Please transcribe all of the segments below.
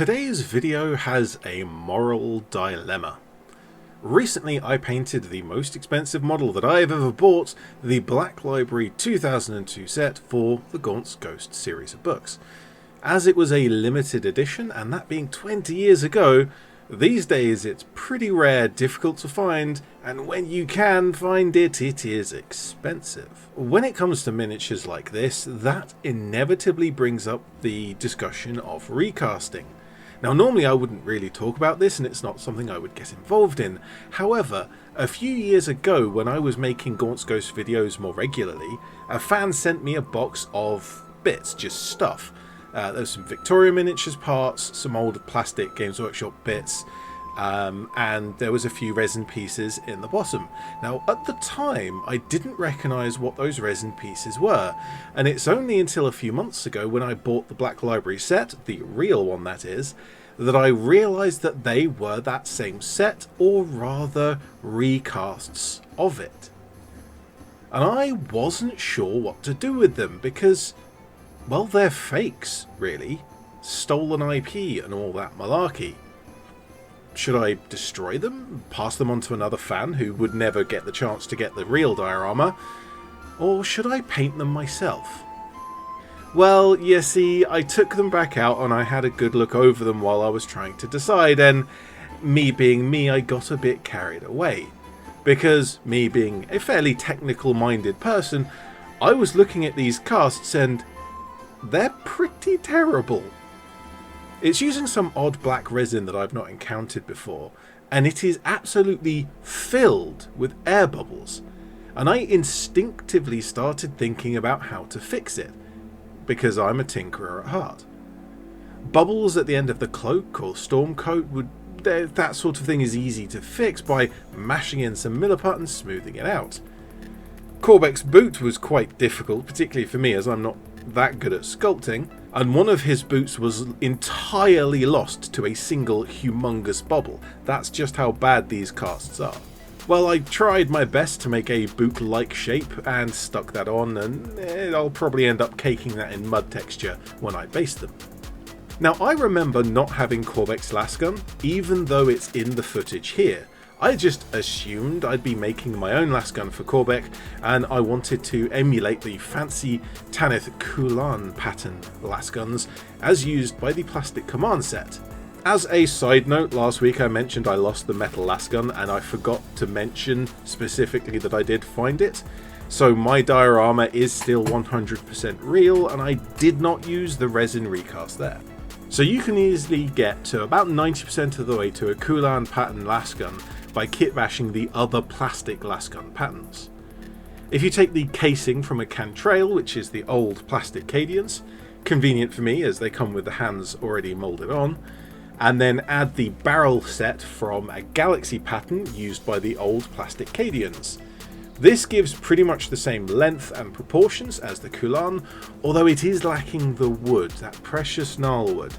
Today's video has a moral dilemma. Recently I painted the most expensive model that I've ever bought, the Black Library 2002 set for the Gaunt's Ghost series of books. As it was a limited edition, and that being 20 years ago, these days it's pretty rare, difficult to find, and when you can find it, it is expensive. When it comes to miniatures like this, that inevitably brings up the discussion of recasting. Now normally I wouldn't really talk about this and it's not something I would get involved in. However, a few years ago when I was making Gaunt's Ghost videos more regularly, a fan sent me a box of bits, just stuff. There's some Victoria miniatures parts, some old plastic Games Workshop bits, and there was a few resin pieces in the bottom. Now at the time I didn't recognise what those resin pieces were, and it's only until a few months ago when I bought the Black Library set, the real one that is, that I realised that they were that same set, or rather recasts of it. And I wasn't sure what to do with them because, well, they're fakes, really. Stolen IP and all that malarkey. Should I destroy them? Pass them on to another fan who would never get the chance to get the real diorama? Or should I paint them myself? Well, you see, I took them back out and I had a good look over them while I was trying to decide, and me being me, I got a bit carried away. Because, me being a fairly technical-minded person, I was looking at these casts and they're pretty terrible. It's using some odd black resin that I've not encountered before, and it is absolutely filled with air bubbles. And I instinctively started thinking about how to fix it, because I'm a tinkerer at heart. Bubbles at the end of the cloak or storm coat, that sort of thing is easy to fix by mashing in some Milliput and smoothing it out. Corbec's boot was quite difficult, particularly for me as I'm not that good at sculpting, and one of his boots was entirely lost to a single humongous bubble. That's just how bad these casts are. Well, I tried my best to make a boot-like shape and stuck that on, and I'll probably end up caking that in mud texture when I base them. Now I remember not having Corbec's lasgun, even though it's in the footage here. I just assumed I'd be making my own lasgun for Corbec, and I wanted to emulate the fancy Tanith Kulan pattern lasguns as used by the plastic command set. As a side note, last week I mentioned I lost the metal lasgun, and I forgot to mention specifically that I did find it. So my diorama is still 100% real, and I did not use the resin recast there. So you can easily get to about 90% of the way to a Kulan pattern lasgun by kitbashing the other plastic lasgun patterns. If you take the casing from a Cantrail, which is the old plastic Cadians, convenient for me as they come with the hands already moulded on, and then add the barrel set from a Galaxy pattern used by the old plastic Cadians. This gives pretty much the same length and proportions as the Kulan, although it is lacking the wood, that precious gnarlwood.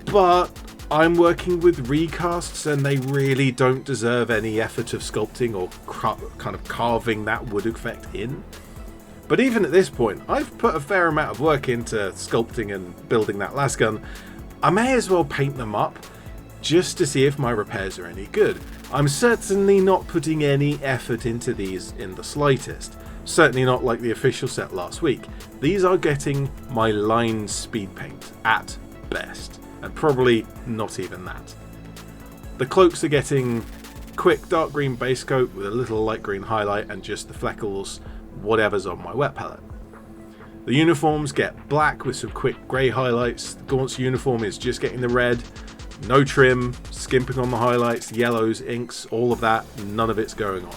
But I'm working with recasts and they really don't deserve any effort of sculpting or kind of carving that wood effect in. But even at this point, I've put a fair amount of work into sculpting and building that lasgun. I may as well paint them up just to see if my repairs are any good. I'm certainly not putting any effort into these in the slightest. Certainly not like the official set last week. These are getting my line speed paint at best, and probably not even that. The cloaks are getting quick dark green base coat with a little light green highlight and just the fleckles, whatever's on my wet palette. The uniforms get black with some quick grey highlights. The Gaunt's uniform is just getting the red. No trim, skimping on the highlights, yellows, inks, all of that, none of it's going on.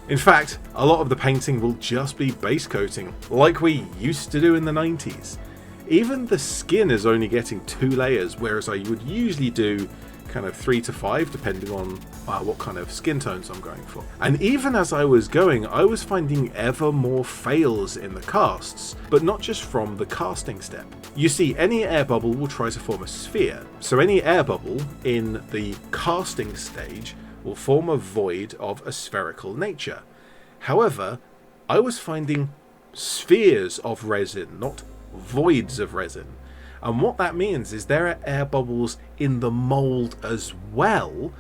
In fact, a lot of the painting will just be base coating, like we used to do in the 90s. Even the skin is only getting 2 layers, whereas I would usually do kind of 3 to 5 depending on what kind of skin tones I'm going for. And even as I was going, I was finding ever more fails in the casts, but not just from the casting step. You see, any air bubble will try to form a sphere, so any air bubble in the casting stage will form a void of a spherical nature. However, I was finding spheres of resin, not voids of resin. And what that means is there are air bubbles in the mould as well,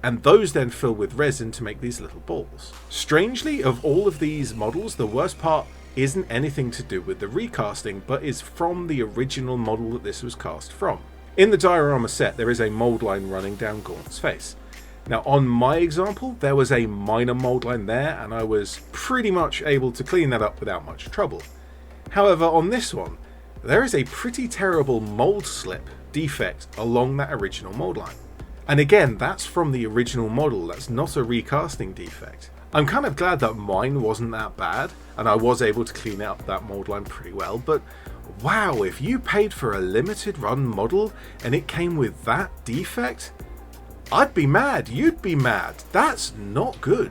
and those then fill with resin to make these little balls. Strangely, of all of these models, the worst part isn't anything to do with the recasting, but is from the original model that this was cast from. In the diorama set, there is a mould line running down Gaunt's face. Now, on my example, there was a minor mould line there, and I was pretty much able to clean that up without much trouble. However, on this one, there is a pretty terrible mould slip defect along that original mould line. And again, that's from the original model, that's not a recasting defect. I'm kind of glad that mine wasn't that bad, and I was able to clean out that mould line pretty well, but wow, if you paid for a limited run model and it came with that defect, I'd be mad, you'd be mad. That's not good.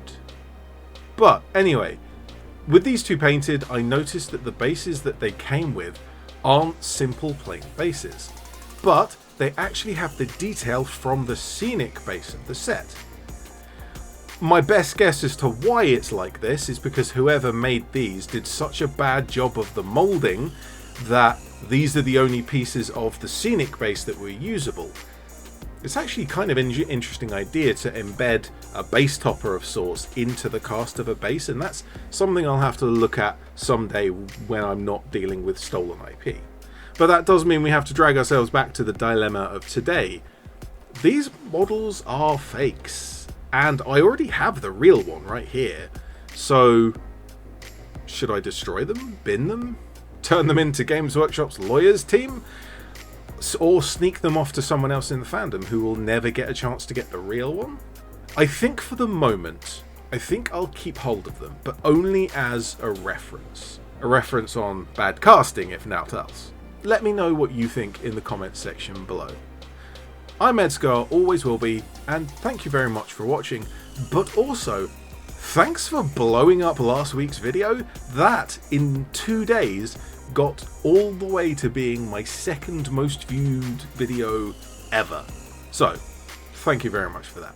But anyway, with these two painted, I noticed that the bases that they came with aren't simple plain bases, but they actually have the detail from the scenic base of the set. My best guess as to why it's like this is because whoever made these did such a bad job of the moulding that these are the only pieces of the scenic base that were usable. It's actually kind of an interesting idea to embed a base topper of sorts into the cast of a base, and that's something I'll have to look at someday when I'm not dealing with stolen IP. But that does mean we have to drag ourselves back to the dilemma of today. These models are fakes, and I already have the real one right here. So, should I destroy them? Bin them? Turn them into Games Workshop's lawyers team? Or sneak them off to someone else in the fandom who will never get a chance to get the real one? I think for the moment, I think I'll keep hold of them, but only as a reference. A reference on bad casting, if not else. Let me know what you think in the comments section below. I'm ED-SKaR, always will be, and thank you very much for watching, but also, thanks for blowing up last week's video. That, in 2 days, got all the way to being my second most viewed video ever. So, thank you very much for that.